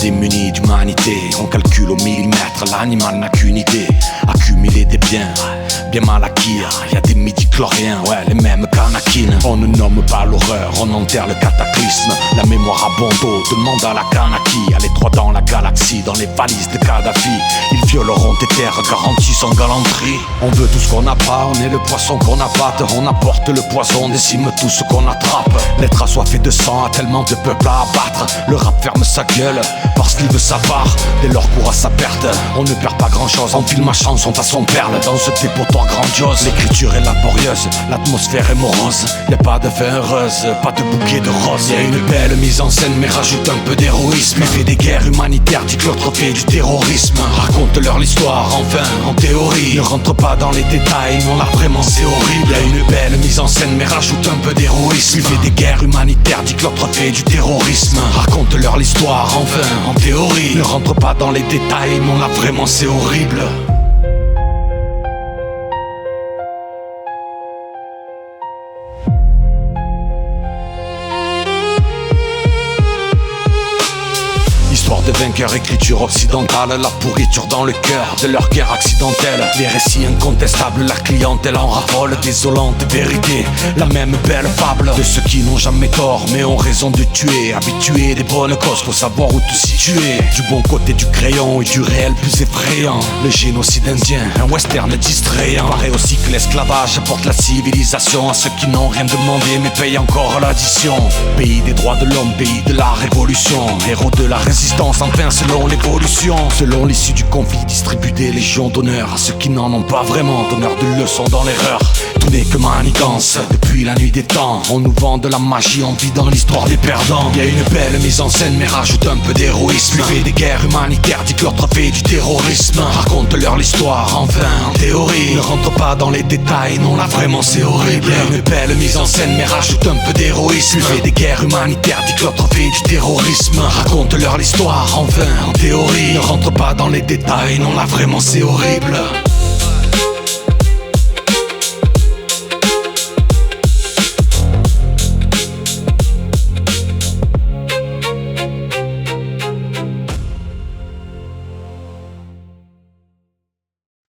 démunis d'humanité. On calcule au millimètre, l'animal n'a qu'une idée: accumuler des biens, bien mal acquis. Y'a des midi-chloriens, ouais, les mêmes qu'Anakin. On ne nomme pas l'horreur, on enterre le cataclysme. La mémoire à bon dos, demande à la Kanaki. À l'étroit dans la galaxie, dans les valises de Kadhafi. Ils violeront tes terres, garantissant galanterie. On veut tout ce qu'on n'a pas, on est le poisson qu'on abatte. On apporte le poison, décime tout ce qu'on attrape. L'être assoiffé de sang a tellement de peuple à abattre. Le rap ferme sa gueule, parce qu'il veut sa part. Dès lors court à sa perte, on ne perd pas grand chose. On file ma chanson façon perle, dans ce dépotoir grandiose. L'écriture est laborieuse, l'atmosphère est morose. Y'a pas de fin heureuse, pas de bouquet de roses. Y'a une belle mise en scène mais rajoute un peu d'héroïsme. Fait des guerres humanitaires, dit que l'autre fait du terrorisme. Raconte-leur l'histoire, enfin, en théorie. Ne rentre pas dans les détails, non là vraiment c'est horrible. Y'a une belle mise en scène mais rajoute un peu d'héroïsme. Fait des guerres humanitaires, dit que l'autre fait du terrorisme. Raconte-leur l'histoire, enfin, en théorie. Ne rentre pas dans les détails, non là vraiment c'est horrible. Histoire de vainqueur, écriture occidentale, la pourriture dans le cœur de leur guerre accidentelle. Les récits incontestables, la clientèle en raffole. Désolante vérité, la même belle fable de ceux qui n'ont jamais tort mais ont raison de tuer. Habitués des bonnes causes, faut savoir où te situer. Du bon côté du crayon et du réel plus effrayant. Le génocide indien, un western distrayant. Paraît aussi que l'esclavage apporte la civilisation à ceux qui n'ont rien demandé mais payent encore l'addition. Pays des droits de l'homme, pays de la révolution. Héros de la résistance, enfin selon l'évolution. Selon l'issue du conflit, distribue des légions d'honneur à ceux qui n'en ont pas vraiment. Donneur de leçons dans l'erreur, tout n'est que manigance. Depuis la nuit des temps, on nous vend de la magie, on vit dans l'histoire des perdants. Y'a une belle mise en scène mais rajoute un peu d'héroïsme. Fait des guerres humanitaires, dit que l'autre fait du terrorisme. Raconte-leur l'histoire, enfin, en théorie. Ne rentre pas dans les détails, non là vraiment c'est horrible. Y'a une belle mise en scène mais rajoute un peu d'héroïsme. Fait des guerres humanitaires, dit que l'autre fait du terrorisme. Raconte-leur l'histoire, enfin, en théorie. Ne rentre pas dans les détails, non là vraiment c'est horrible.